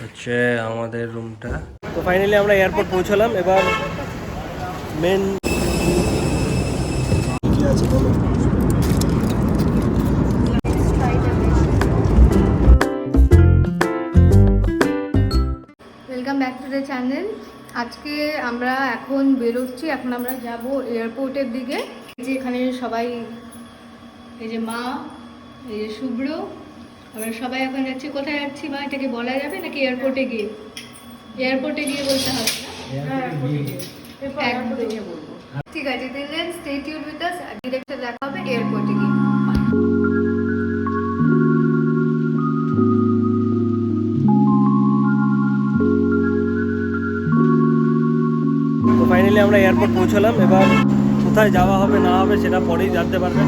হচ্ছে আমাদের রুমটা। তো ফাইনালি আমরা এয়ারপোর্ট পৌঁছলাম। এবার মেন কি আছে বলো। Welcome back to the channel. আজকে আমরা এখন বেরোচ্ছি, এখন আমরা যাব এয়ারপোর্টের দিকে। যে এখানে সবাই, এই যে মা, এই যে শুভ্র, আমরা সবাই এখন যাচ্ছি। কোথায় যাচ্ছি মা, এটাকে বলা যাবে নাকি এয়ারপোর্টে গিয়ে? এয়ারপোর্টে গিয়ে বলতে হবে না? একদম ঠিক আছে, then stay tuned with us. Director দেখা হবে এয়ারপোর্টে গিয়ে। তো ফাইনালি আমরা এয়ারপোর্ট পৌঁছলাম। এবার কোথায় যাওয়া হবে না হবে সেটা পরেই জানতে পারবেন।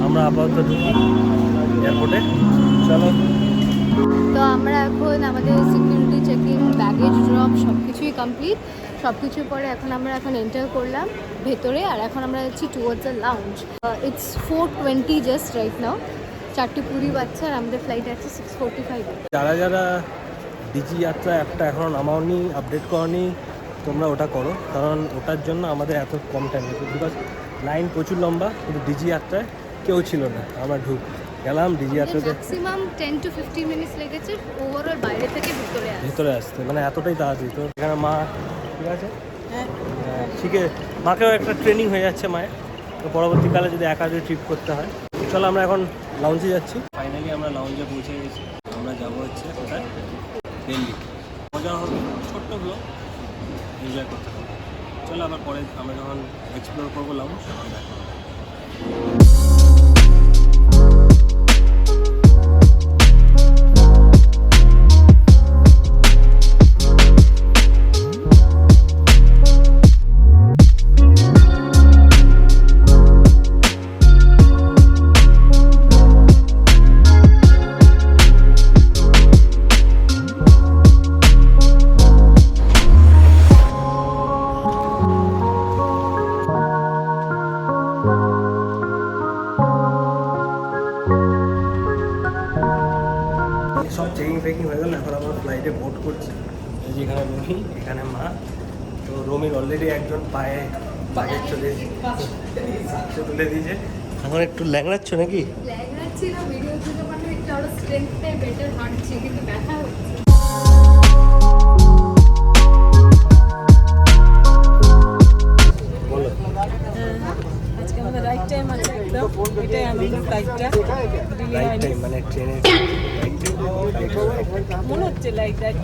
আমরা আপাতত ঢুকি এয়ারপোর্টে, চলো। তো আমরা এখন আমাদের সিকিউরিটি চেকিং, ব্যাগেজ ড্রপ সব কিছুই কমপ্লিট। সব কিছুর পরে এখন আমরা এন্টার করলাম ভেতরে, আর এখন আমরা যাচ্ছি towards the lounge. It's 4:20 just right now. 4:20 বাচ্চা, আর আমাদের ফ্লাইট আছে 6:45। যারা যারা ডিজি যাত্রা অ্যাপটা এখনও নামাওনি, আপডেট করনি, তোমরা ওটা করো, কারণ ওটার জন্য আমাদের এত কম টাইম লাগে। বিকজ লাইন প্রচুর লম্বা, কিন্তু ডিজি যাত্রায় কেউ ছিল না। আমরা গেলাম ডিজি যাত্রাতে, ম্যাক্সিমাম 10 to 15 মিনিটস লেগেছে ওভারঅল বাইরে থেকে ভিতরে আসতে, মানে এতটাই তাড়াতাড়ি। তো এখানে মা ঠিক আছে, শিখে মাকেও একটা ট্রেনিং হয়ে যাচ্ছে মায়ের। তো পরবর্তীকালে যদি একা যদি ট্রিপ করতে হয়। চলো আমরা এখন লাউঞ্জে যাচ্ছি। ফাইনালি আমরা লাউঞ্জে পৌঁছে গেছি। আমরা যাবো হচ্ছে কোথায়, দিল্লি। মজা হবে, ছোট্ট হলো, এনজয় করতে হবে। চলো আবার পরে আমরা যখন এক্সপ্লোর করবো লাউঞ্জ। সব চেকিং ফেকিং হয়ে গেল। এখন আমরা ফ্লাইটে বোর্ড করছি। এই যে এখানে রুমি, এখানে মা। তো রুমির অলরেডি একজন পায়ে বাগের চলে তুলে দিয়েছে। এখন একটু ল্যাংড়াচ্ছ নাকি? ল্যাংড়াচ্ছি না, ভিডিও থেকে মানে একটু আরো স্ট্রেংথ পেয়ে বেটার হাঁটছি, কিন্তু ব্যথা হচ্ছে। বলো। আজকে আমাদের রাইট টাইম আছে একদম। এটাই আমাদের ফ্লাইটটা রাইট টাইম মানে ট্রেনের মনে হচ্ছে লাইক দ্যাট।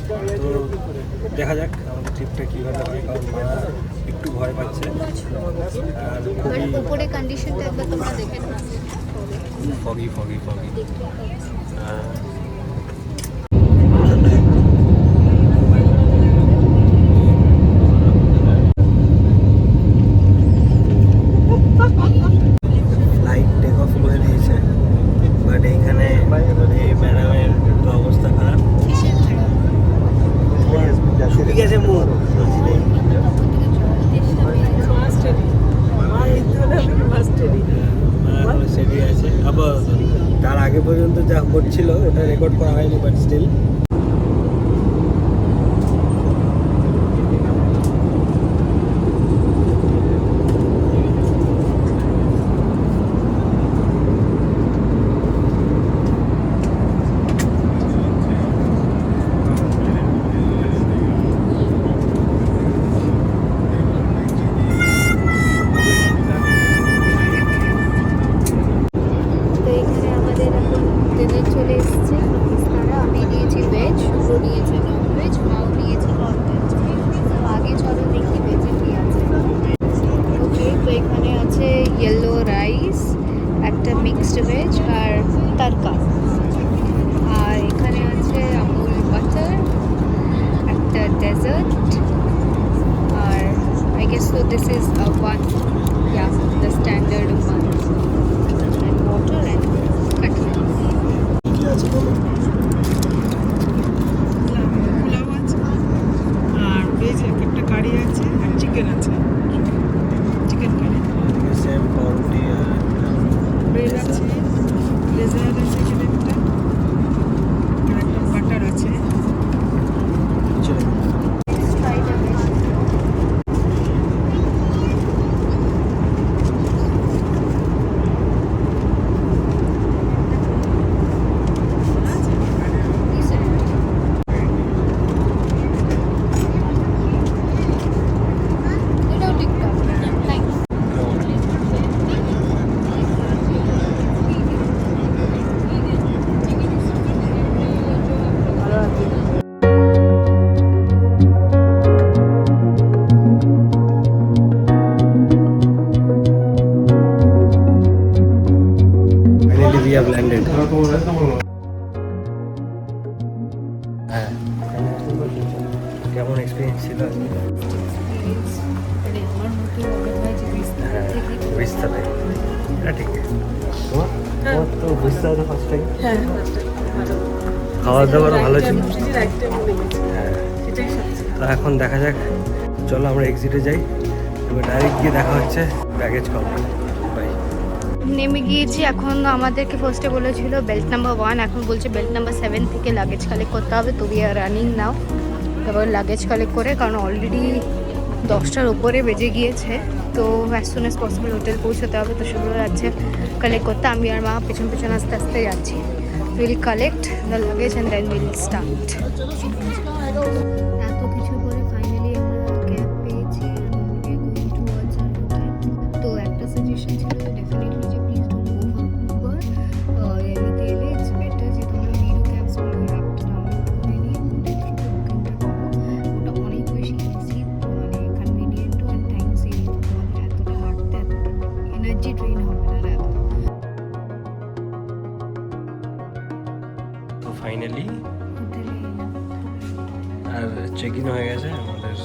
তো দেখা যাক আমাদের ট্রিপটা কীভাবে হয়, কারণ মা একটু ভয় পাচ্ছে। আর খুবই উপরে কন্ডিশনটা একবার তোমরা দেখে নাও। ফগি ফ্লাইট টেক অফ করে দিয়েছে, বাট এইখানে এই ম্যাডামের তো অবস্থা খারাপ। শুকিয়ে গেছে মুখ। সেটি আছে আবার, তার আগে পর্যন্ত যা করছিল ওটা রেকর্ড করা হয়নি, বাট স্টিল। येलो राइस, একটা মিক্সড ভেজ আর তড়কা, আর এখানে আছে আমুল বাটার, একটা ডেজার্ট, আর I guess so this is one, yeah, the standard one, and water and cutlery. কি আছে বলো। পোলাও আছে আর ভেজ একটা কারি আছে আর চিকেন আছে, চিকেন কারি। সেম পাউরুটি আর ব্রেড আছে, ডেজার্ট আছে এখানে একটা, আর একটা হ্যাঁ কেমন এক্সপিরিয়েন্স ছিল আজকে? আমার মতো মনে হয় যে হ্যাঁ বিস্তারে এটা ঠিক তোমার তোমার তো বিস্তারে ফার্স্ট টাইম হ্যাঁ খাওয়া দাওয়ারও ভালো ছিল রাইটটা ভুলে গেছি হ্যাঁ এটাই সবচেয়ে তো এখন দেখা যাক চলো আমরা এক্সিটে যাই এবার ডাইরেক্ট গিয়ে দেখা হচ্ছে ব্যাগেজ কাউন্টার বাই নেমে গিয়েছি। এখন আমাদেরকে ফার্স্টে বলেছিল বেল্ট নাম্বার 1, এখন বলছে বেল্ট নাম্বার 7 থেকে লাগেজ কালেক্ট করতে হবে। তো উই আর রানিং নাও তারপর লাগেজ কালেক্ট করে, কারণ অলরেডি 10টার উপরে বেজে গিয়েছে। তো as soon as possible hotel পৌঁছতে হবে। তো শুরু যাচ্ছে কালেক্ট করতে, আমি আর মা পেছন পেছন আস্তে আস্তে যাচ্ছি। Will collect the luggage and then will start. এত কিছু করে ফাইনালি আমরা ক্যাব পেয়েছি। তো একটা সাজেশন ছিল ডেফিনেটলি যে please don't go for Uber. এমনিতে এলে ইটস বেটার যে তোমরা নিরো ক্যাবসগুলো অ্যাপটা ডাউনলোড করে নিয়ে বুকিংটা করো। ওটা অনেক বেশি ইজি, মানে কনভিনিয়েন্টও অ্যান্ড টাইম সেভিং। তোমাদের এতটা হাঁটতে এতটা এনার্জি ড্রেন হবে না এত। তো ফাইনালি হোটেলে আর চেক ইন হয়ে গেছে আমাদের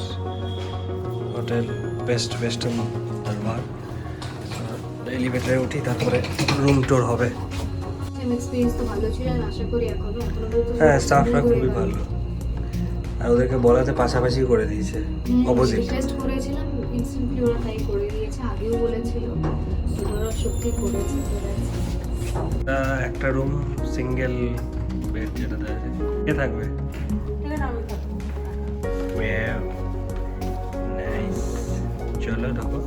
হোটেল ওয়েস্টার্ন দরবার। এলিভেটারে উঠি তারপরে রুম ট্যুর হবে। এক্সপিরিয়েন্স তো ভালো ছিল, আর আশা করি এখনো হ্যাঁ স্টাফরা খুবই ভালো আর ওদেরকে বলাতে পাশাপাশি করে দিয়েছে অপোজিট। রিকোয়েস্ট করেছিলাম ইনস্ট্যান্টলি ওরা তাই করে দিয়েছে। আগেও বলেছিল ওরা সত্যি করেছে। একটা রুম সিঙ্গেল বেড যেটাতে আছে কে থাকবে? এখানে আমি থাকবো। নাইস চলো ঢোকো।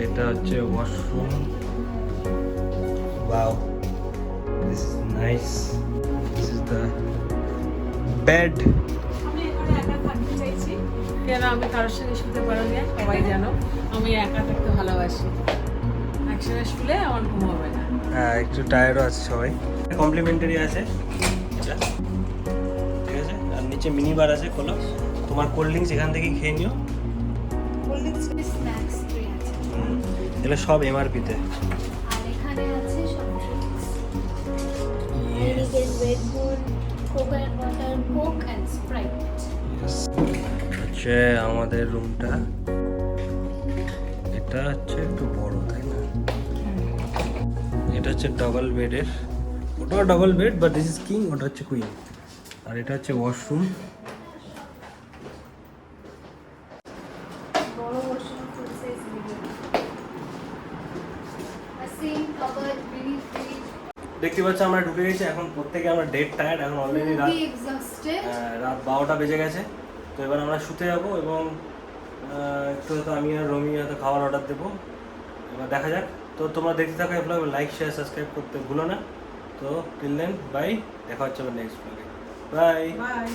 এটা হচ্ছে washroom. Wow this is nice. This is the bed. আমি এখানে একা থাকতে চাইছি, কেন আমি কারোর সঙ্গে শুতে পারো না, সবাই জানো আমি একা থাকতে ভালোবাসি। একসঙ্গে শুলে আমার ঘুম হবে না। হ্যাঁ একটু টায়ার্ডও আছে সবাই। কমপ্লিমেন্টারি আছে এটা, ঠিক আছে। আর নিচে মিনি বার আছে, খোলো তোমার কোল্ড ড্রিঙ্কস এখান থেকেই খেয়ে নিও। স্ন্যাক্স ট্রে আছে, এগুলো সব এমআরপিতে। আর এখানে আছে সব drinks, red bull, coconut water, Coke and Sprite. হচ্ছে আমাদের রুমটা, এটা হচ্ছে একটু বড় তাই না? এটা হচ্ছে ডাবল বেডের, ওটাও double bed but this is king, ওটা হচ্ছে কুইন। আর এটা হচ্ছে ওয়াশরুম। বড় washroom, full size video, sink, cupboard, mini fridge. দেখতে পাচ্ছ আমরা ঢুকে গেছি। এখন প্রত্যেকে আমরা ডেড টায়ার্ড, এখন অলরেডি রাত খুবই এক্সস্টেড। রাত 12টা বেজে গেছে। তো এবার আমরা শুতে যাবো এবং একটু হয়তো আমি আর রমি হয়তো খাবার অর্ডার দেবো। এবার দেখা যাক। তো তোমরা দেখতে থাকো, এগুলো লাইক শেয়ার সাবস্ক্রাইব করতে ভুলো না। তো টিল দেন বাই, দেখা হচ্ছে আবার নেক্সট ব্লগে। বাই। বাই।